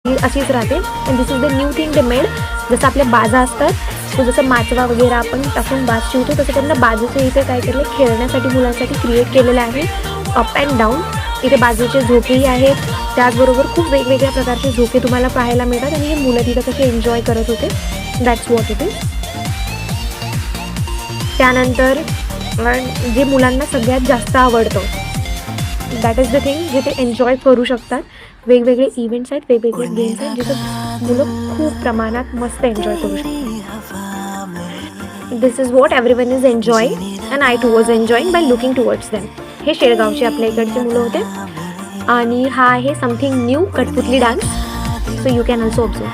अशीच राहते. And this is the new thing they made. जसं आपल्या बाजा असतात, तो जसं माचवा वगैरे आपण टाकून बाज शिवतो, तसं त्यांना बाजूच्या इथे काय केलं, खेळण्यासाठी मुलांसाठी क्रिएट केलेलं आहे. अप अँड डाऊन इथे बाजूचे झोकेही आहेत. त्याचबरोबर खूप वेगवेगळ्या प्रकारचे झोके तुम्हाला पाहायला मिळतात आणि हे मुलं तिथं कसे एन्जॉय करत होते. That's what it is. त्यानंतर जे मुलांना सगळ्यात जास्त आवडतं, दॅट इज द थिंग, जे ते एन्जॉय करू शकतात. वेगवेगळे इव्हेंट्स आहेत, वेगवेगळे गेम्स आहेत, जिथं मुलं खूप प्रमाणात मस्त एन्जॉय करू शकतात. This is what everyone is enjoying and I too was enjoying by looking towards them. हे शेळगावचे आपल्या इकडचे मुलं होते. आणि हा आहे समथिंग न्यू कठपुतली dance. So you can also observe.